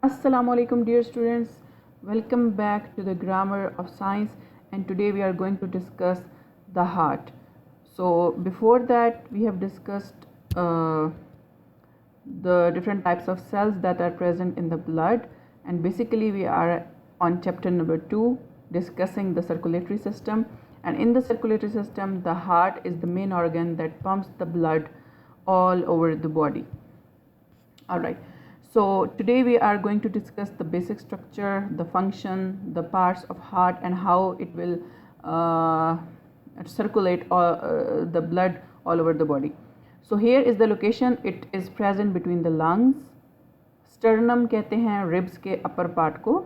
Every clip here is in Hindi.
Assalamu alaikum dear students, welcome back to the grammar of science, and today we are going to discuss the heart. So before that we have discussed the different types of cells that are present in the blood, and basically we are on chapter number 2 discussing the circulatory system. And in the circulatory system, the heart is the main organ that pumps the blood all over the body. All right, so today we are going to discuss the basic structure, the function, the parts of heart, and how it will circulate the blood all over the body. So here is the location. It is present between the lungs. Sternum कहते हैं रिब्स के अपर पार्ट को,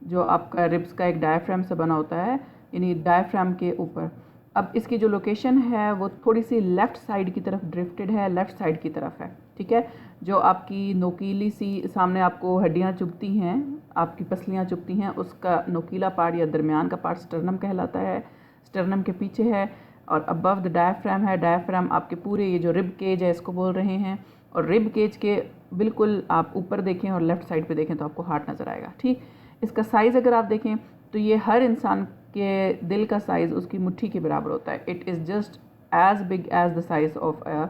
जो आपका रिब्स का एक डायफ्राम से बना होता है, यानी डायफ्राम के ऊपर. अब इसकी जो लोकेशन है वो थोड़ी सी लेफ़्ट साइड की तरफ ड्रिफ्टेड है, लेफ़्ट साइड की तरफ है. ठीक है, जो आपकी नोकीली सी सामने आपको हड्डियां चुभती हैं, आपकी पसलियां चुभती हैं, उसका नोकीला पार्ट या दरमियान का पार्ट स्टर्नम कहलाता है. स्टर्नम के पीछे है और अबव द डायफ्राम है. डायफ्राम आपके पूरे ये जो रिब केज है इसको बोल रहे हैं, और रिब केज के बिल्कुल आप ऊपर देखें और लेफ़्ट साइड पे देखें तो आपको हार्ट नज़र आएगा. ठीक, इसका साइज़ अगर आप देखें तो ये हर इंसान के दिल का साइज़ उसकी मुट्ठी के बराबर होता है. It is just as big as the size of a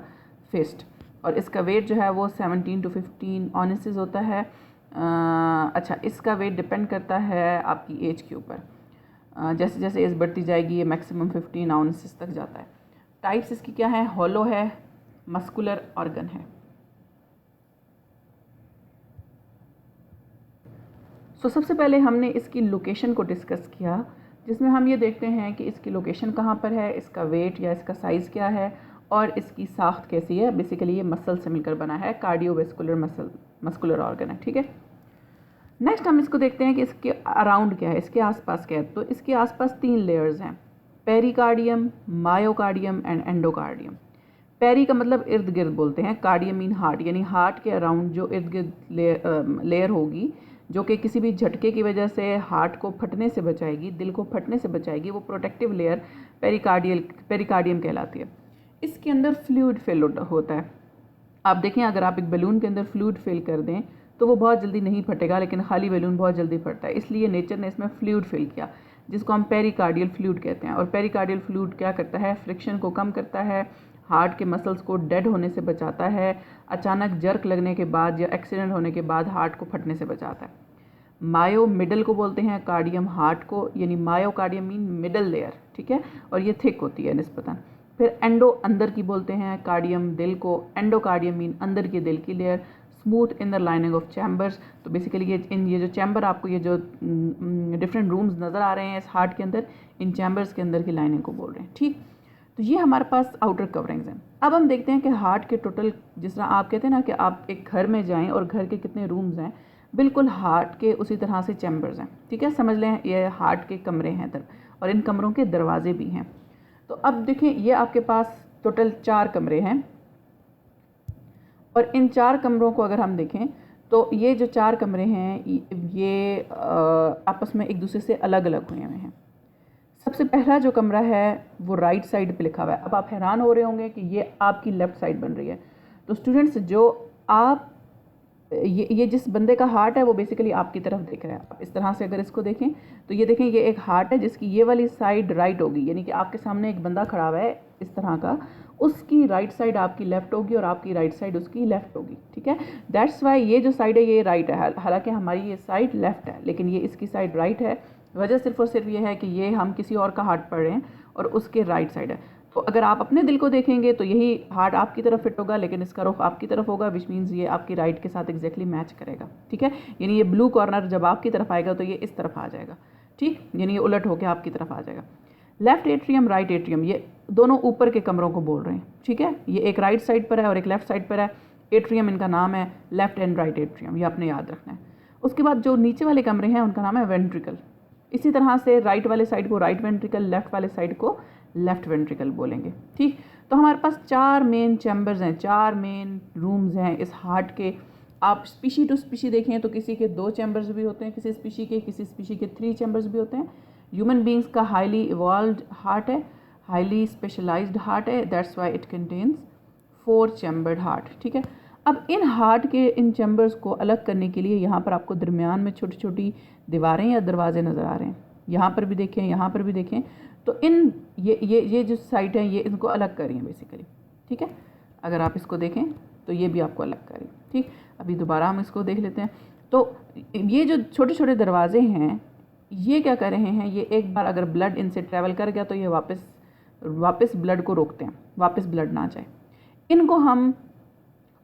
fist, और इसका वेट जो है वो 17 to 15 ऑनसेस होता है. अच्छा, इसका वेट डिपेंड करता है आपकी एज के ऊपर. जैसे जैसे एज बढ़ती जाएगी ये मैक्सिमम 15 ऑनसेस तक जाता है. टाइप्स इसकी क्या है? हॉलो है, मस्कुलर ऑर्गन है. सो सबसे पहले हमने इसकी लोकेशन को डिस्कस किया, जिसमें हम ये देखते हैं कि इसकी लोकेशन कहाँ पर है, इसका वेट या इसका साइज़ क्या है, और इसकी साख्त कैसी है. बेसिकली ये मसल से मिलकर बना है, कार्डियोवेस्कुलर मस्कुलर ऑर्गन है. ठीक है, नेक्स्ट हम इसको देखते हैं कि इसके अराउंड क्या है, इसके आसपास क्या है. तो इसके आसपास 3 लेयर्स हैं: pericardium, myocardium and endocardium. Peri का मतलब इर्द गिर्द बोलते हैं, कार्डियम मीन हार्ट, यानी हार्ट के अराउंड जो इर्द गिर्द लेयर होगी, जो कि किसी भी झटके की वजह से हार्ट को फटने से बचाएगी, दिल को फटने से बचाएगी, वो प्रोटेक्टिव लेयर पेरिकार्डियम कहलाती है. इसके अंदर फ्लूइड फिल होता है. आप देखें, अगर आप एक बैलून के अंदर फ्लूइड फिल कर दें तो वो बहुत जल्दी नहीं फटेगा, लेकिन खाली बैलून बहुत जल्दी फटता है. इसलिए नेचर ने इसमें फ्लूइड फिल किया, जिसको हम पेरिकार्डियल फ्लूइड कहते हैं. और पेरिकार्डियल फ्लूइड क्या करता है? फ्रिक्शन को कम करता है, हार्ट के मसल्स को डेड होने से बचाता है, अचानक जर्क लगने के बाद या एक्सीडेंट होने के बाद हार्ट को फटने से बचाता है. मायो मिडल को बोलते हैं, कार्डियम हार्ट को, यानी मायोकार्डियम मीन मिडल लेयर. ठीक है, और ये थिक होती है निस्बतन. फिर एंडो अंदर की बोलते हैं, कार्डियम दिल को, एंडोकार्डियम मीन अंदर की दिल की layer, smooth inner lining of chambers. तो बेसिकली ये जो चैम्बर आपको ये जो डिफरेंट रूम्स नज़र आ रहे हैं इस हार्ट के अंदर, इन चैम्बर्स के अंदर की लाइनिंग को बोल रहे हैं. ठीक, तो ये हमारे पास आउटर कवरिंग्स हैं. अब हम देखते हैं कि हार्ट के टोटल, जिस तरह आप कहते हैं ना कि आप एक घर में जाएं और घर के कितने रूम्स हैं, बिल्कुल हार्ट के उसी तरह से चैम्बर्स हैं. ठीक है, समझ लें ये हार्ट के कमरे हैं और इन कमरों के दरवाजे भी हैं. तो अब देखें, ये आपके पास टोटल 4 कमरे हैं, और इन 4 कमरों को अगर हम देखें तो ये जो 4 कमरे हैं ये आपस में एक दूसरे से अलग अलग हुए हैं. सबसे पहला जो कमरा है वो राइट साइड पे लिखा हुआ है. अब आप हैरान हो रहे होंगे कि ये आपकी लेफ़्ट साइड बन रही है. तो स्टूडेंट्स, जो आप ये जिस बंदे का हार्ट है वो बेसिकली आपकी तरफ देख रहा है. आप इस तरह से अगर इसको देखें तो ये देखें, ये एक हार्ट है जिसकी ये वाली साइड राइट होगी, यानी कि आपके सामने एक बंदा खड़ा हुआ है इस तरह का, उसकी राइट साइड आपकी लेफ़्ट होगी और आपकी राइट साइड उसकी लेफ़्ट होगी. ठीक है, दैट्स वाई ये जो साइड है ये राइट है, हालांकि हमारी ये साइड लेफ़्ट है, लेकिन ये इसकी साइड राइट है. वजह सिर्फ और सिर्फ ये है कि ये हम किसी और का हार्ट पढ़ रहे हैं और उसके राइट साइड है. तो अगर आप अपने दिल को देखेंगे तो यही हार्ट आपकी तरफ फिट होगा, लेकिन इसका रुख आपकी तरफ होगा, विच मीन्स ये आपकी राइट के साथ एग्जैक्टली मैच करेगा. ठीक है, यानी ये ब्लू कॉर्नर जब आपकी तरफ आएगा तो ये इस तरफ आ जाएगा. ठीक, यानी ये उलट होकर आपकी तरफ आ जाएगा. लेफ्ट एट्रियम, राइट एट्रियम, ये दोनों ऊपर के कमरों को बोल रहे हैं. ठीक है, ये एक राइट साइड पर है और एक लेफ्ट साइड पर है. एट्रियम इनका नाम है, लेफ्ट एंड राइट एट्रियम, ये आपने याद रखना है. उसके बाद जो नीचे वाले कमरे हैं उनका नाम है वेंट्रिकल. इसी तरह से राइट वाले साइड को राइट वेंट्रिकल, लेफ्ट वाले साइड को लेफ्ट वेंट्रिकल बोलेंगे. ठीक, तो हमारे पास 4 मेन चैम्बर्स हैं, 4 मेन रूम्स हैं इस हार्ट के. आप स्पीशी टू स्पीशी देखें तो किसी के 2 चैम्बर्स भी होते हैं, किसी स्पीशी के 3 चैम्बर्स भी होते हैं. ह्यूमन बींग्स का हाईली इवॉल्व्ड हार्ट है, हाईली स्पेशलाइज्ड हार्ट है, that's why it contains 4 chambered heart. ठीक है, अब इन हार्ट के इन चैम्बर्स को अलग करने के लिए यहाँ पर आपको दरमियान में छोटी छोटी दीवारें या दरवाजे नज़र आ रहे हैं। यहाँ पर भी देखें, यहाँ पर भी देखें। तो इन ये जो साइट है ये इनको अलग करें बेसिकली, ठीक है। अगर आप इसको देखें तो ये भी आपको अलग करें, ठीक। अभी दोबारा हम इसको देख लेते हैं। तो ये जो छोटे छोटे दरवाजे हैं ये क्या कर रहे हैं, ये एक बार अगर ब्लड इनसे ट्रैवल कर गया तो ये वापस ब्लड को रोकते हैं, वापस ब्लड ना जाए। इनको हम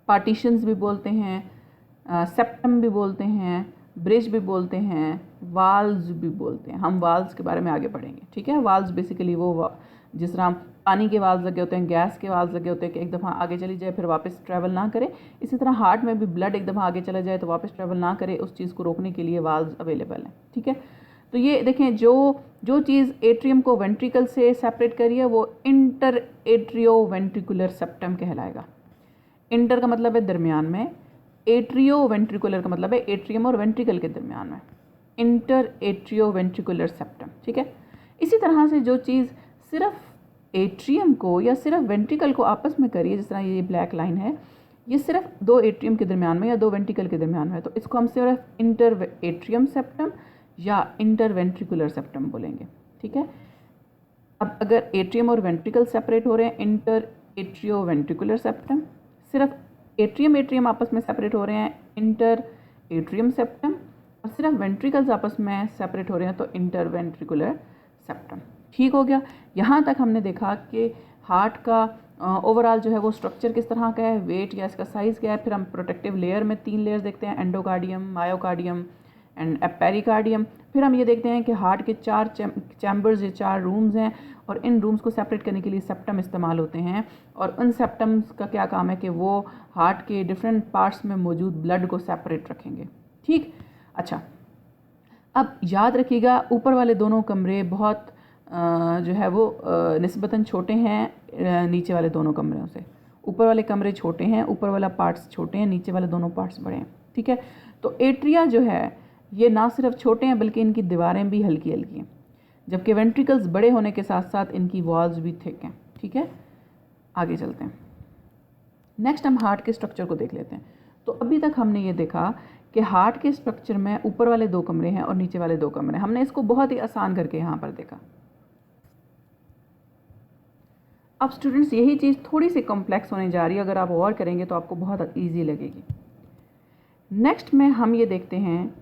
पार्टीशंस भी बोलते हैं, सेप्टम भी बोलते हैं, ब्रिज भी बोलते हैं, वाल्व्स भी बोलते हैं। हम वाल्व्स के बारे में आगे पढ़ेंगे, ठीक है। वाल्व्स बेसिकली वो जिस तरह पानी के वाल्व लगे होते हैं, गैस के वाल्व लगे होते हैं कि एक दफ़ा आगे चली जाए फिर वापस ट्रैवल ना करे, इसी तरह हार्ट में भी ब्लड एक दफ़ा आगे चला जाए तो वापस ट्रैवल ना करे, उस चीज़ को रोकने के लिए वाल्व्स अवेलेबल हैं, ठीक है। तो ये देखें, जो चीज़ एट्रियम को वेंट्रिकल से सेपरेट करी है वो इंटर एट्रियो वेंट्रिकुलर सेप्टम कहलाएगा। इंटर का मतलब है दरमियान में, एट्रियो वेंट्रिकुलर का मतलब है एट्रियम और वेंट्रिकल के दरमियान में, इंटर एट्रियो वेंट्रिकुलर सेप्टम, ठीक है। इसी तरह से जो चीज़ सिर्फ एट्रियम को या सिर्फ वेंट्रिकल को आपस में करिए, जिस तरह ये ब्लैक लाइन है, ये सिर्फ दो एट्रियम के दरमियान में या दो वेंट्रिकल के दरमियान में है, तो इसको हम सिर्फ इंटर एट्रियम सेप्टम या इंटर वेंट्रिकुलर सेप्टम बोलेंगे, ठीक है। अब अगर एट्रियम और वेंट्रिकल सेपरेट हो रहे हैं, इंटर एट्रियो वेंट्रिकुलर सेप्टम, सिर्फ एट्रियम आपस में सेपरेट हो रहे हैं, इंटर एट्रियम सेप्टम, और सिर्फ वेंट्रिकल्स आपस में सेपरेट हो रहे हैं तो इंटर वेंट्रिकुलर सेप्टम, ठीक हो गया। यहाँ तक हमने देखा कि हार्ट का ओवरऑल जो है वो स्ट्रक्चर किस तरह का है, वेट या इसका साइज़ क्या है। फिर हम प्रोटेक्टिव लेयर में 3 लेयर्स देखते हैं, एंडोकार्डियम, मायोकार्डियम एंड पेरिकार्डियम। फिर हम ये देखते हैं कि हार्ट के 4 चैम्बर्स या 4 रूम्स हैं और इन रूम्स को सेपरेट करने के लिए सेप्टम इस्तेमाल होते हैं, और उन सेप्टम्स का क्या काम है कि वो हार्ट के डिफरेंट पार्ट्स में मौजूद ब्लड को सेपरेट रखेंगे, ठीक। अच्छा, अब याद रखिएगा ऊपर वाले दोनों कमरे बहुत जो है वो निस्बतन छोटे हैं नीचे वाले दोनों कमरों से। ऊपर वाले कमरे छोटे हैं, ऊपर वाला पार्ट्स छोटे हैं, नीचे वाले दोनों पार्ट्स बड़े हैं, ठीक है। तो एट्रिया जो है ये ना सिर्फ छोटे हैं बल्कि इनकी दीवारें भी हल्की हल्की हैं, जबकि वेंट्रिकल्स बड़े होने के साथ साथ इनकी वॉल्स भी थिक हैं, ठीक है। आगे चलते हैं, नेक्स्ट हम हार्ट के स्ट्रक्चर को देख लेते हैं। तो अभी तक हमने ये देखा कि हार्ट के स्ट्रक्चर में ऊपर वाले 2 कमरे हैं और नीचे वाले 2 कमरे। हमने इसको बहुत ही आसान करके यहाँ पर देखा। अब स्टूडेंट्स यही चीज़ थोड़ी सी कॉम्प्लेक्स होने जा रही है, अगर आप गौर करेंगे तो आपको बहुत ईजी लगेगी। नेक्स्ट में हम ये देखते हैं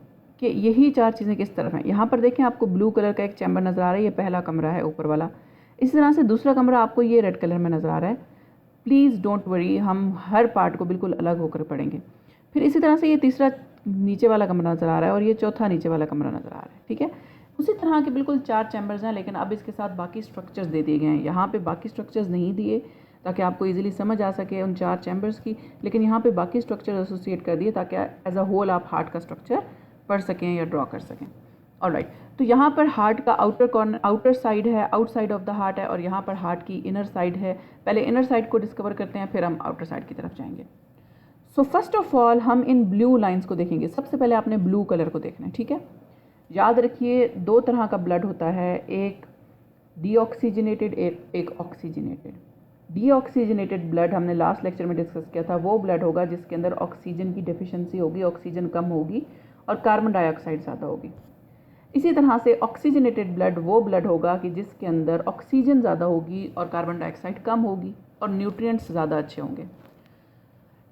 कि यही 4 चीज़ें किस तरफ हैं। यहाँ पर देखें, आपको ब्लू कलर का एक चैम्बर नज़र आ रहा है, ये पहला कमरा है ऊपर वाला। इसी तरह से दूसरा कमरा आपको ये रेड कलर में नज़र आ रहा है। प्लीज़ डोंट वरी, हम हर पार्ट को बिल्कुल अलग होकर पढ़ेंगे। फिर इसी तरह से ये तीसरा नीचे वाला कमरा नज़र आ रहा है और ये चौथा नीचे वाला कमरा नज़र आ रहा है, ठीक है। उसी तरह के बिल्कुल 4 चैम्बर्स हैं, लेकिन अब इसके साथ बाकी स्ट्रक्चर्स दे दिए गए हैं। यहाँ पे बाकी स्ट्रक्चर्स नहीं दिए ताकि आपको इजीली समझ आ सके उन 4 चैम्बर्स की, लेकिन यहाँ पे बाकी स्ट्रक्चर एसोसिएट कर दिए ताकि एज अ होल आप हार्ट का स्ट्रक्चर पढ़ सकें या ड्रॉ कर सकें। ऑलराइट, तो यहाँ पर हार्ट का आउटर साइड है, आउटसाइड ऑफ द हार्ट है, और यहाँ पर हार्ट की इनर साइड है। पहले इनर साइड को डिस्कवर करते हैं, फिर हम आउटर साइड की तरफ जाएंगे। सो फर्स्ट ऑफ ऑल हम इन ब्लू लाइंस को देखेंगे। सबसे पहले आपने ब्लू कलर को देखना है, ठीक है। याद रखिए 2 तरह का ब्लड होता है, एक डीऑक्सीजनेटेड, एक ऑक्सीजनेटेड। डीऑक्सीजनेटेड ब्लड हमने लास्ट लेक्चर में डिस्कस किया था, वो ब्लड होगा जिसके अंदर ऑक्सीजन की डेफिशिएंसी होगी, ऑक्सीजन कम होगी और कार्बन डाइऑक्साइड ज़्यादा होगी। इसी तरह से ऑक्सीजनेटेड ब्लड वो ब्लड होगा कि जिसके अंदर ऑक्सीजन ज़्यादा होगी और कार्बन डाइऑक्साइड कम होगी और न्यूट्रिएंट्स ज़्यादा अच्छे होंगे।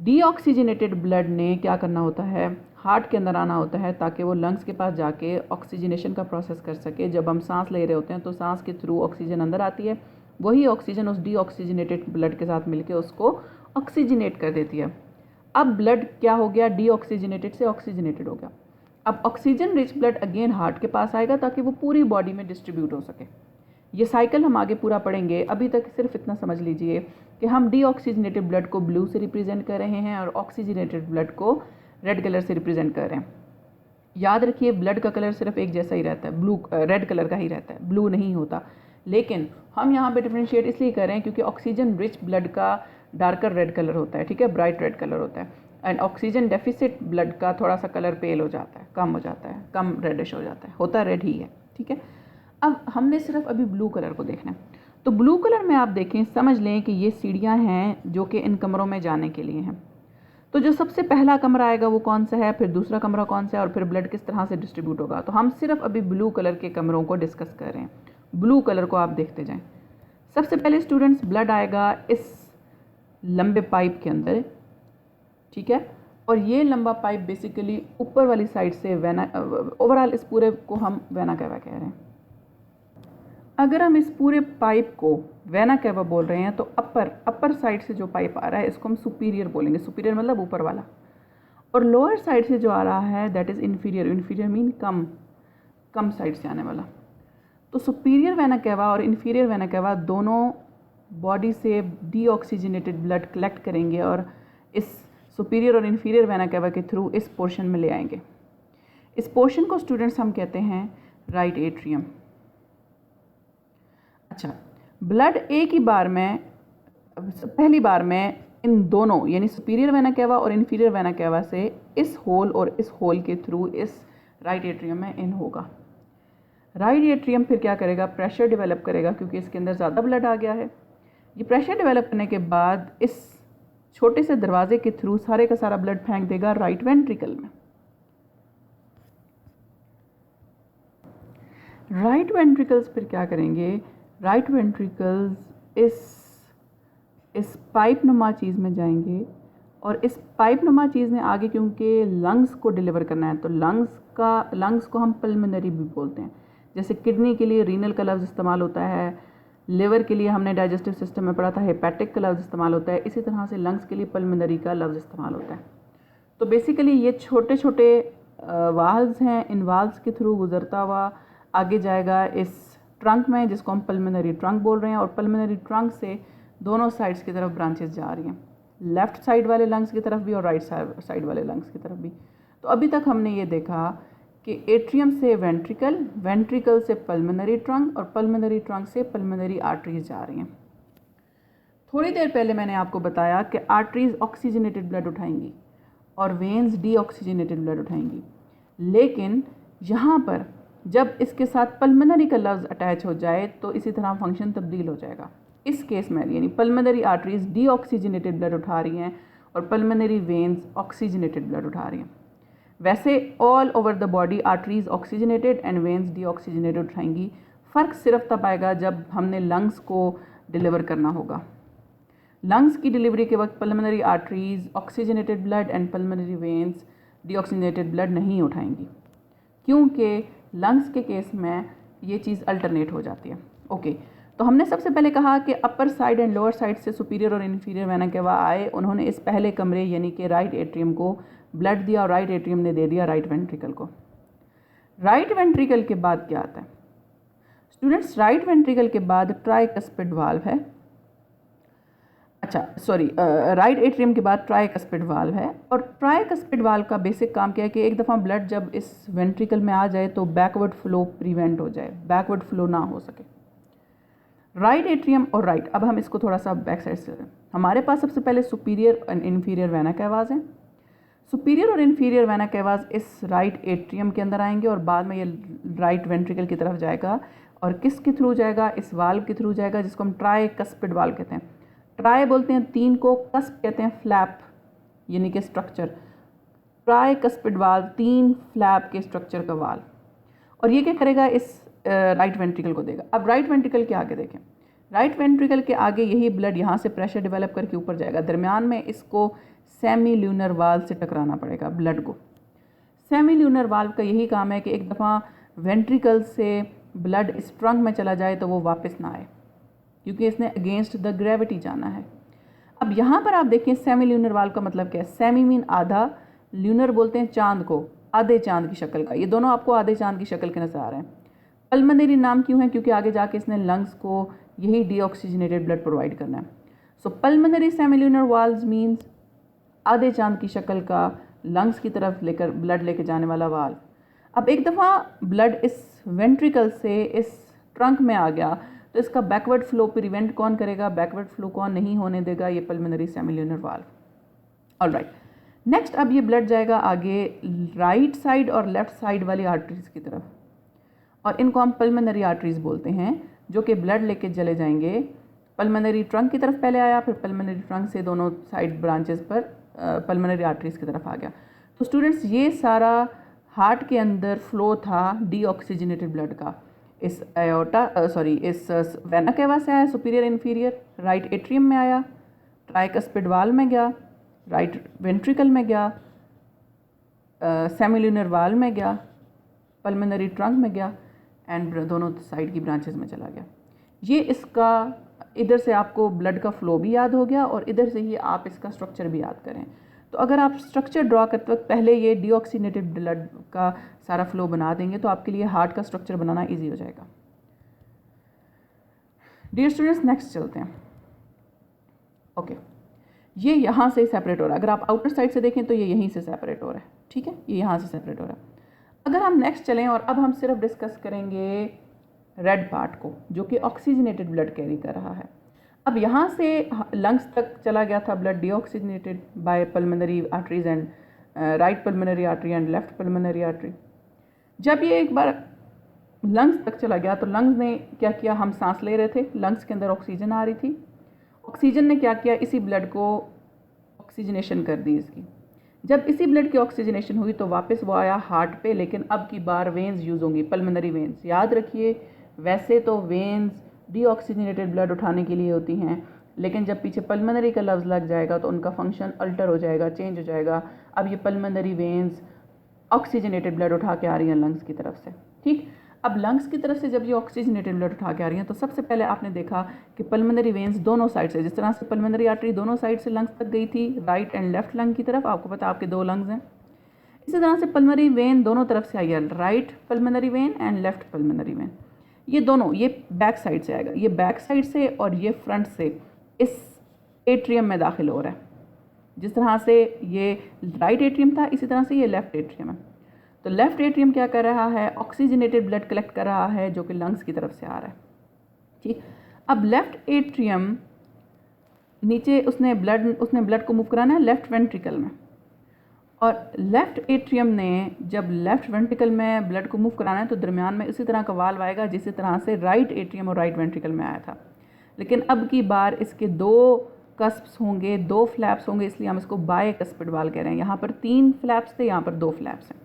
डीऑक्सीजनेटेड ब्लड ने क्या करना होता है, हार्ट के अंदर आना होता है ताकि वो लंग्स के पास जाके ऑक्सीजनेशन का प्रोसेस कर सके। जब हम सांस ले रहे होते हैं तो सांस के थ्रू ऑक्सीजन अंदर आती है, वही ऑक्सीजन उस डीऑक्सीजनेटेड ब्लड के साथ मिलके उसको ऑक्सीजनेट कर देती है। अब ब्लड क्या हो गया, डीऑक्सीजनेटेड से ऑक्सीजनेटेड हो गया। अब oxygen rich blood again heart के पास आएगा ताकि वो पूरी बॉडी में डिस्ट्रीब्यूट हो सके। ये साइकिल हम आगे पूरा पढ़ेंगे, अभी तक सिर्फ इतना समझ लीजिए कि हम डीऑक्सीजनेटेड ब्लड को ब्लू से रिप्रेजेंट कर रहे हैं और ऑक्सीजनेटेड ब्लड को रेड कलर से रिप्रेजेंट कर रहे हैं। याद रखिए ब्लड का कलर सिर्फ एक जैसा ही रहता है, रेड कलर का ही रहता है, ब्लू नहीं होता। लेकिन हम यहाँ पे डिफ्रेंशिएट इसलिए कर रहे हैं क्योंकि ऑक्सीजन रिच ब्लड का डार्कर रेड कलर होता है, ठीक है, ब्राइट रेड कलर होता है, एंड ऑक्सीजन डेफिसिट ब्लड का थोड़ा सा कलर पेल हो जाता है, कम हो जाता है, कम रेडिश हो जाता है, होता रेड ही है, ठीक है। अब हमने सिर्फ अभी ब्लू कलर को देखना है, तो ब्लू कलर में आप देखें, समझ लें कि ये सीढ़ियाँ हैं जो कि इन कमरों में जाने के लिए हैं। तो जो सबसे पहला कमरा आएगा वो कौन सा है, फिर दूसरा कमरा कौन सा है, और फिर ब्लड किस तरह से डिस्ट्रीब्यूट होगा। तो हम सिर्फ अभी ब्लू कलर के कमरों को डिस्कस कर रहे हैं। ब्लू कलर को आप देखते जाएं। सबसे पहले स्टूडेंट्स ब्लड आएगा इस लंबे पाइप के अंदर, ठीक है, और ये लंबा पाइप बेसिकली ऊपर वाली साइड से वेना, ओवरऑल इस पूरे को हम वेना कैवा कह रहे हैं। अगर हम इस पूरे पाइप को वेना कैवा बोल रहे हैं तो अपर साइड से जो पाइप आ रहा है इसको हम सुपीरियर बोलेंगे। सुपीरियर मतलब ऊपर वाला, और लोअर साइड से जो आ रहा है that is inferior. Inferior mean come side से आने वाला। तो सुपीरियर वेना कैवा और इन्फीरियर वेना कैवा दोनों बॉडी से डीऑक्सीजनेटेड ब्लड कलेक्ट करेंगे और इस सुपीरियर और इन्फीरियर वेना कैवा के थ्रू इस पोर्शन में ले आएंगे। इस पोर्शन को स्टूडेंट्स हम कहते हैं राइट एट्रियम। अच्छा, ब्लड एक ही बार में, पहली बार में इन दोनों यानी सुपीरियर वेना कैवा और इन्फीरियर वेना कैवा से इस होल और इस होल के थ्रू इस राइट एट्रियम में इन होगा। राइट एट्रियम फिर क्या करेगा, प्रेशर डेवलप करेगा क्योंकि इसके अंदर ज़्यादा ब्लड आ गया है। ये प्रेशर डेवलप करने के बाद इस छोटे से दरवाजे के थ्रू सारे का सारा ब्लड फेंक देगा राइट वेंट्रिकल में। राइट वेंट्रिकल्स फिर क्या करेंगे, राइट वेंट्रिकल्स इस पाइप नुमा चीज़ में जाएंगे और इस पाइप नुमा चीज़ ने आगे क्योंकि लंग्स को डिलीवर करना है तो लंग्स को हम पल्मोनरी भी बोलते हैं। जैसे किडनी के लिए रीनल का लफ्ज़ इस्तेमाल होता है, लिवर के लिए हमने डाइजेस्टिव सिस्टम में पढ़ा था हेपेटिक का लफ्ज़ इस्तेमाल होता है, इसी तरह से लंग्स के लिए पल्मोनरी का लफ्ज़ इस्तेमाल होता है। तो बेसिकली ये छोटे छोटे वाल्व्स हैं, इन वाल्व्स के थ्रू गुजरता हुआ आगे जाएगा इस ट्रंक में जिसको हम पल्मोनरी ट्रंक बोल रहे हैं, और पल्मोनरी ट्रंक से दोनों साइड्स की तरफ ब्रांचेस जा रही हैं, लेफ़्ट साइड वाले लंग्स की तरफ भी और राइट साइड वाले लंग्स की तरफ भी। तो अभी तक हमने ये देखा कि एट्रियम से वेंट्रिकल, वेंट्रिकल से पल्मोनरी ट्रंक और पल्मोनरी ट्रंक से पल्मोनरी आर्टरीज जा रही हैं। थोड़ी देर पहले मैंने आपको बताया कि आर्टरीज ऑक्सीजनेटेड ब्लड उठाएंगी और वेन्स डीऑक्सीजनेटेड ब्लड उठाएंगी, लेकिन यहाँ पर जब इसके साथ पल्मोनरी का लफ्ज़ अटैच हो जाए तो इसी तरह फंक्शन तब्दील हो जाएगा। इस केस में यानी पल्मोनरी आर्टरीज डीऑक्सीजनेटेड ब्लड उठा रही हैं और पल्मोनरी वेन्स ऑक्सीजनेटेड ब्लड उठा रही हैं। वैसे all over the body arteries oxygenated and veins deoxygenated उठाएंगी। फ़र्क सिर्फ तब आएगा जब हमने लंग्स को डिलीवर करना होगा। लंग्स की डिलीवरी के वक्त pulmonary arteries oxygenated blood and pulmonary veins deoxygenated blood नहीं उठाएंगी, क्योंकि लंग्स के केस में ये चीज़ अल्टरनेट हो जाती है। ओके, तो हमने सबसे पहले कहा कि upper side and lower side से सुपीरियर और इन्फीरियर वेना कैवा आए, उन्होंने इस पहले कमरे यानी कि राइट एट्रियम को ब्लड दिया और राइट एट्रियम ने दे दिया राइट वेंट्रिकल को। राइट वेंट्रिकल के बाद क्या आता है स्टूडेंट्स, राइट वेंट्रिकल के बाद ट्राइकस्पिड वाल्व है। अच्छा सॉरी, राइट एट्रियम के बाद ट्राइकस्पिड वाल्व है, और ट्राइकस्पिड वाल्व का बेसिक काम क्या है कि एक दफ़ा ब्लड जब इस वेंट्रिकल में आ जाए तो बैकवर्ड फ्लो प्रिवेंट हो जाए, बैकवर्ड फ्लो ना हो सके। राइट एट्रियम और राइट, अब हम इसको थोड़ा सा बैक साइड से, हमारे पास सबसे पहले सुपीरियर एंड इन्फीरियर वेना कैवाज हैं। सुपीरियर और इन्फीरियर वेना कैवाज इस राइट एट्रियम के अंदर आएंगे और बाद में ये राइट वेंट्रिकल की तरफ जाएगा, और किसके थ्रू जाएगा, इस वाल्व के थ्रू जाएगा जिसको हम ट्राइकस्पिड वाल्व कहते हैं। ट्राई बोलते हैं तीन को, कस्प कहते हैं फ्लैप यानी कि स्ट्रक्चर। ट्राइकस्पिड वाल्व तीन फ्लैप के स्ट्रक्चर का वाल्व, और ये क्या करेगा, इस राइट वेंट्रिकल को देगा। अब राइट वेंट्रिकल के आगे देखें, राइट वेंट्रिकल के आगे यही ब्लड यहाँ से प्रेशर डेवलप करके ऊपर जाएगा, दरमियान में इसको सेमी ल्यूनर वाल्व से टकराना पड़ेगा ब्लड को। सेमी ल्यूनर वाल्व का यही काम है कि एक दफ़ा वेंट्रिकल से ब्लड इस ट्रंक में चला जाए तो वो वापस ना आए, क्योंकि इसने अगेंस्ट द ग्रेविटी जाना है। अब यहाँ पर आप देखिए सेमी ल्यूनर वाल्व का मतलब क्या है। सेमी मीन आधा, ल्यूनर बोलते हैं चांद को, आधे चांद की शक्ल का। ये दोनों आपको आधे चांद की शक्ल के नजर आ रहे हैं। पल्मोनरी नाम क्यों है, क्योंकि आगे जाके इसने लंग्स को यही डीऑक्सीजनेटेड ब्लड प्रोवाइड करना है। So pulmonary semi lunar valves means आधे चांद की शक्ल का लंग्स की तरफ लेकर ब्लड लेके जाने वाला वाल्व। अब एक दफ़ा ब्लड इस वेंट्रिकल से इस ट्रंक में आ गया तो इसका बैकवर्ड फ्लो प्रिवेंट कौन करेगा, बैकवर्ड फ्लो कौन नहीं होने देगा, ये pulmonary semi lunar valve. Alright, next अब ये ब्लड जाएगा आगे राइट साइड और लेफ्ट साइड वाली आर्टरीज की तरफ, और इनको हम पल्मोनरी आर्टरीज बोलते हैं, जो कि ब्लड लेके चले जाएंगे। पल्मोनरी ट्रंक की तरफ पहले आया, फिर पल्मोनरी ट्रंक से दोनों साइड ब्रांचेस पर पल्मोनरी आर्टरीज की तरफ आ गया। तो स्टूडेंट्स ये सारा हार्ट के अंदर फ्लो था डीऑक्सीजनेटेड ब्लड का। इस इस वेना केवा से आया, सुपीरियर इन्फीरियर, राइट एट्रियम में आया, ट्राइकस्पिड वाल में गया, राइट वेंट्रिकल में गया, सेमिल्यूनर वाल में गया, पल्मोनरी ट्रंक में गया एंड दोनों साइड की ब्रांचेस में चला गया। ये इसका इधर से आपको ब्लड का फ्लो भी याद हो गया और इधर से ही आप इसका स्ट्रक्चर भी याद करें। तो अगर आप स्ट्रक्चर ड्रॉ करते वक्त पहले ये डीऑक्सीनेटेड ब्लड का सारा फ्लो बना देंगे तो आपके लिए हार्ट का स्ट्रक्चर बनाना ईजी हो जाएगा। डियर स्टूडेंट्स, नेक्स्ट चलते हैं। ओके, ये यहाँ से सेपरेट हो रहा है। अगर आप आउटर साइड से देखें तो ये यहीं से सेपरेट हो रहा है, ठीक है, ये यहाँ से सेपरेट हो रहा है। अगर हम नेक्स्ट चलें और अब हम सिर्फ डिस्कस करेंगे रेड पार्ट को, जो कि ऑक्सीजनेटेड ब्लड कैरी कर रहा है। अब यहाँ से लंग्स तक चला गया था blood deoxygenated by pulmonary arteries and right pulmonary artery and left pulmonary artery. जब ये एक बार लंग्स तक चला गया तो लंग्स ने क्या किया, हम सांस ले रहे थे, लंग्स के अंदर ऑक्सीजन आ रही थी, ऑक्सीजन ने क्या किया, इसी ब्लड को ऑक्सीजनेशन कर दी इसकी। जब इसी ब्लड की ऑक्सीजनेशन हुई तो वापस वो आया हार्ट पे, लेकिन अब की बार वेन्स यूज़ होंगी, पल्मोनरी वेन्स। याद रखिए, वैसे तो वेन्स डीऑक्सीजनेटेड ब्लड उठाने के लिए होती हैं, लेकिन जब पीछे पल्मोनरी का लफ्ज़ लग जाएगा तो उनका फंक्शन अल्टर हो जाएगा, चेंज हो जाएगा। अब ये पल्मोनरी वेन्स ऑक्सीजनेटेड ब्लड उठा के आ रही हैं लंग्स की तरफ से, ठीक। अब लंग्स की तरफ से जब ये ऑक्सीजनेटेड ब्लड उठा के आ रही हैं तो सबसे पहले आपने देखा कि पल्मोनरी वेन्स दोनों साइड से, जिस तरह से पल्मोनरी आर्टरी दोनों साइड से लंग्स तक गई थी, राइट एंड लेफ्ट लंग की तरफ, आपको पता आपके दो लंग्स हैं, इसी तरह से पल्मोनरी वेन दोनों तरफ से आई है, right pulmonary vein and left pulmonary vein. ये दोनों, ये बैक साइड से आएगा, ये बैक साइड से और ये फ्रंट से इस एट्रियम में दाखिल हो रहा है। जिस तरह से ये राइट एट्रियम था, इसी तरह से ये लेफ्ट एट्रियम है। तो लेफ्ट एट्रियम क्या कर रहा है, ऑक्सीजनेटेड ब्लड कलेक्ट कर रहा है, जो कि लंग्स की तरफ से आ रहा है, ठीक। अब लेफ्ट एट्रियम नीचे उसने ब्लड को मूव कराना है लेफ्ट वेंट्रिकल में, और लेफ्ट एट्रियम ने जब लेफ्ट वेंट्रिकल में ब्लड को मूव कराना है तो दरमियान में इसी तरह का वाल्व आएगा जिस तरह से राइट एट्रियम और राइट वेंट्रिकल में आया था। लेकिन अब की बार इसके दो कस्प्स होंगे, दो फ्लैप्स होंगे, इसलिए हम इसको बाय कस्पिड वाल कह रहे हैं। यहाँ पर 3 फ्लैप्स थे, यहाँ पर 2 फ्लैप्स हैं।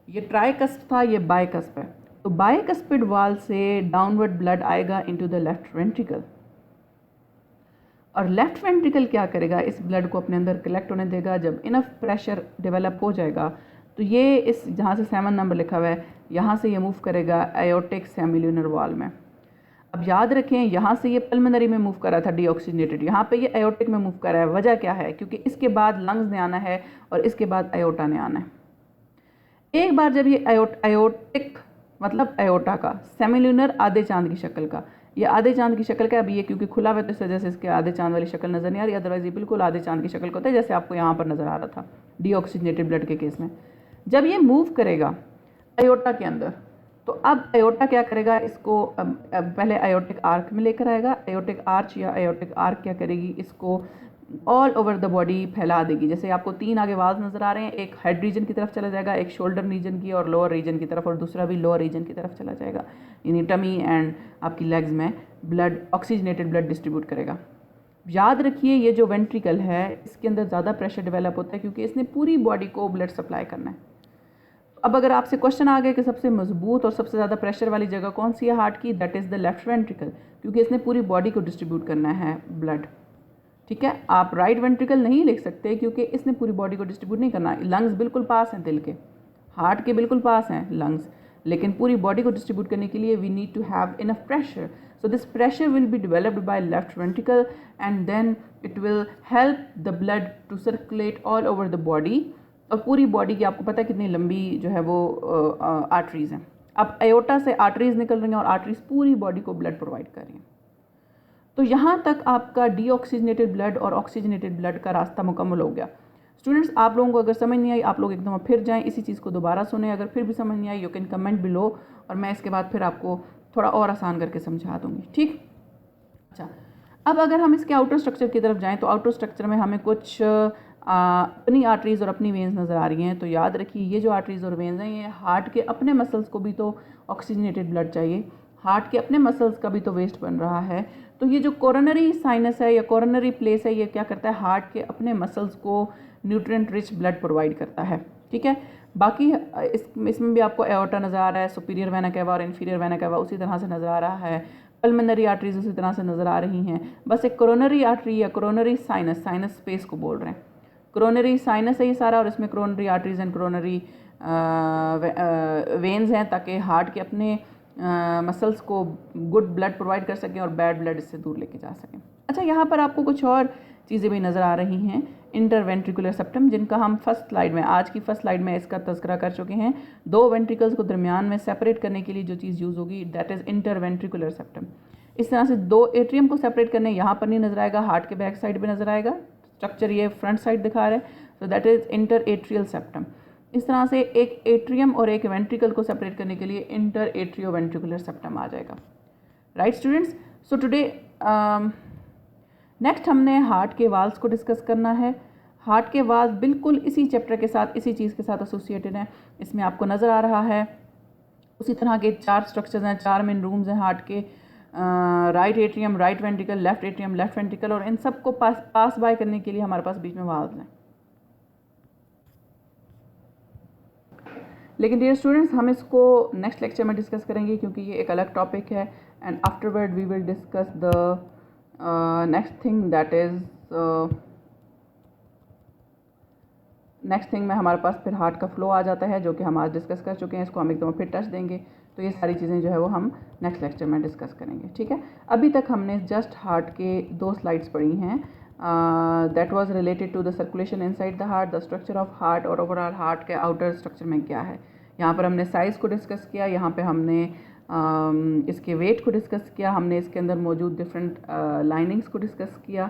ये ट्राई कस्प था, ये बाय कस्प है। तो बाय कस्पिड वाल से डाउनवर्ड ब्लड आएगा इनटू द लेफ्ट वेंट्रिकल, और लेफ्ट वेंट्रिकल क्या करेगा, इस ब्लड को अपने अंदर कलेक्ट होने देगा। जब इनफ प्रेशर डेवलप हो जाएगा तो ये इस जहाँ से 7 नंबर लिखा हुआ है, यहाँ से ये मूव करेगा एयोटिक सेमिल्यूनर वॉल में। अब याद रखें, यहाँ से ये पल्मोनरी में मूव कर रहा था डीऑक्सीजनेटेड, यहाँ पे ये एयोटिक में मूव कर रहा है। वजह क्या है, क्योंकि इसके बाद लंग्स ने आना है और इसके बाद एयोटा ने आना है। एक बार जब ये एयोटिक मतलब एयोटा का, सेमिल्यूनर आधे चांद की शक्ल का, ये आधे चांद की शक्ल का, अभी ये क्योंकि खुला हुआ है तो इस वजह से इसके आधे चांद वाली शक्ल नज़र नहीं आ रही, अदरवाइज ये बिल्कुल आधे चांद की शक्ल का होता है, जैसे आपको यहाँ पर नज़र आ रहा था डीऑक्सीजनेटेड ब्लड के केस में। जब ये मूव करेगा एयोटा के अंदर, तो अब एयोटा क्या करेगा, इसको पहले एयोटिक आर्क में लेकर आएगा। एयोटिक आर्च या एयोटिक आर्क क्या करेगी, इसको ऑल ओवर द बॉडी फैला देगी। जैसे आपको 3 आगे वाल्व नज़र आ रहे हैं, एक हेड रीजन की तरफ चला जाएगा, एक शोल्डर रीजन की और लोअर रीजन की तरफ, और दूसरा भी लोअर रीजन की तरफ चला जाएगा, यानी टमी एंड आपकी लेग्स में ब्लड, ऑक्सीजनेटेड ब्लड डिस्ट्रीब्यूट करेगा। याद रखिए, ये जो वेंट्रिकल है इसके अंदर ज़्यादा प्रेशर डेवलप होता है क्योंकि इसने पूरी बॉडी को ब्लड सप्लाई करना है। अब अगर आपसे क्वेश्चन आ गया कि सबसे मजबूत और सबसे ज़्यादा प्रेशर वाली जगह कौन सी है हार्ट की, that is the left ventricle, क्योंकि इसने पूरी बॉडी को डिस्ट्रीब्यूट करना है ब्लड, ठीक है। आप राइट वेंट्रिकल नहीं लिख सकते क्योंकि इसने पूरी बॉडी को डिस्ट्रीब्यूट नहीं करना। लंग्स बिल्कुल पास हैं दिल के, हार्ट के बिल्कुल पास हैं लंग्स, लेकिन पूरी बॉडी को डिस्ट्रीब्यूट करने के लिए we need to have enough pressure. So this pressure will be developed by left ventricle and then it will help the blood to circulate all over the body. और पूरी बॉडी की आपको पता है कितनी लंबी जो है वो आर्टरीज़ हैं। अब एयोटा से आर्टरीज़ निकल रही हैं और आर्टरीज़ पूरी बॉडी को ब्लड प्रोवाइड कर रही हैं। तो यहाँ तक आपका डीऑक्सीजनेटेड ब्लड और ऑक्सीजनेटेड ब्लड का रास्ता मुकम्मल हो गया। स्टूडेंट्स, आप लोगों को अगर समझ नहीं आई, आप लोग एकदम फिर जाएं, इसी चीज़ को दोबारा सुने। अगर फिर भी समझ नहीं आई, यू कैन कमेंट बिलो, और मैं इसके बाद फिर आपको थोड़ा और आसान करके समझा दूँगी, ठीक। अच्छा, अब अगर हम इसके आउटर स्ट्रक्चर की तरफ जाएँ तो आउटर स्ट्रक्चर में हमें कुछ अपनी आर्टरीज़ और अपनी वेन्स नज़र आ रही हैं। तो याद रखिए, ये जो आर्टरीज़ और वेन्स हैं, ये हार्ट के अपने मसल्स को भी तो ऑक्सीजनेटेड ब्लड चाहिए, हार्ट के अपने मसल्स का भी तो वेस्ट बन रहा है। तो ये जो कोरोनरी साइनस है या कोरोनरी प्लेस है, ये क्या करता है, हार्ट के अपने मसल्स को न्यूट्रिएंट रिच ब्लड प्रोवाइड करता है। ठीक है, बाकी इसमें भी आपको एओर्टा नज़र आ रहा है, सुपीरियर वेना केवा और इन्फीरियर वेना केवा उसी तरह से नज़र आ रहा है, पल्मोनरी आर्टरीज उसी तरह से नज़र आ रही हैं। बस एक कोरोनरी आर्टरी या कोरोनरी साइनस, साइनस स्पेस को बोल रहे हैं, कोरोनरी साइनस है ये सारा, और इसमें coronary arteries and coronary veins हैं, ताकि हार्ट के अपने मसल्स को गुड ब्लड प्रोवाइड कर सकें और बैड ब्लड इससे दूर लेके जा सकें। अच्छा, यहाँ पर आपको कुछ और चीज़ें भी नज़र आ रही हैं, इंटरवेंट्रिकुलर सेप्टम, जिनका हम फर्स्ट स्लाइड में, आज की फर्स्ट स्लाइड में इसका तज़किरा कर चुके हैं। दो वेंट्रिकल्स को दरमियान में सेपरेट करने के लिए जो चीज़ यूज़ होगी दैट इज़ इंटरवेंट्रिकुलर सेप्टम। इस तरह से दो एट्रियम को सेपरेट करने, यहाँ पर नहीं नज़र आएगा, हार्ट के बैक साइड पर नज़र आएगा, स्ट्रक्चर ये फ्रंट साइड दिखा रहा है, so that is inter atrial septum. इस तरह से एक एट्रियम और एक वेंट्रिकल को सेपरेट करने के लिए इंटर एट्रियो वेंट्रिकुलर सेप्टम आ जाएगा। Right students, so today next हमने हार्ट के वाल्व्स को डिस्कस करना है। हार्ट के वाल्व बिल्कुल इसी चैप्टर के साथ, इसी चीज़ के साथ एसोसिएटेड हैं। इसमें आपको नज़र आ रहा है उसी तरह के 4 स्ट्रक्चर्स हैं, 4 मेन रूम्स हैं हार्ट के, right atrium, right ventricle, left atrium, left ventricle, और इन सबको पास बाय करने के लिए हमारे पास बीच में वाल्व हैं। लेकिन डियर स्टूडेंट्स, हम इसको नेक्स्ट लेक्चर में डिस्कस करेंगे क्योंकि ये एक अलग टॉपिक है, and afterward we will discuss the next thing, that is next thing में हमारे पास फिर हार्ट का फ्लो आ जाता है, जो कि हम आज डिस्कस कर चुके हैं। इसको हम एकदम फिर टच देंगे, तो ये सारी चीज़ें जो है वो हम नेक्स्ट लेक्चर में डिस्कस करेंगे। ठीक है, अभी तक हमने जस्ट हार्ट के 2 स्लाइड्स पढ़ी हैं, that was related to the circulation inside the heart, the structure of heart, और ओवरऑल हार्ट के आउटर स्ट्रक्चर में क्या है। यहाँ पर हमने साइज़ को डिस्कस किया, यहाँ पे हमने इसके वेट को डिस्कस किया, हमने इसके अंदर मौजूद डिफरेंट लाइनिंग्स को डिस्कस किया,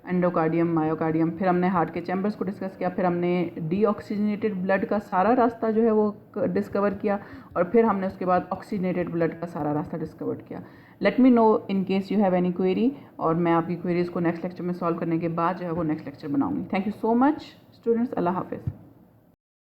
एंडोकार्डियम, मायोकार्डियम, फिर हमने हार्ट के चैम्बर्स को डिस्कस किया, फिर हमने डीऑक्सीजनेटेड ब्लड का सारा रास्ता जो है वो डिस्कवर किया, और फिर हमने उसके बाद ऑक्सीजनेटेड ब्लड का सारा रास्ता डिस्कवर किया। Let me know in case you have any query, और मैं आपकी क्वेरीज़ को नेक्स्ट लेक्चर में सॉल्व करने के बाद जो है वो नेक्स्ट लेक्चर बनाऊंगी। Thank you so much students, अल्लाह हाफिज़।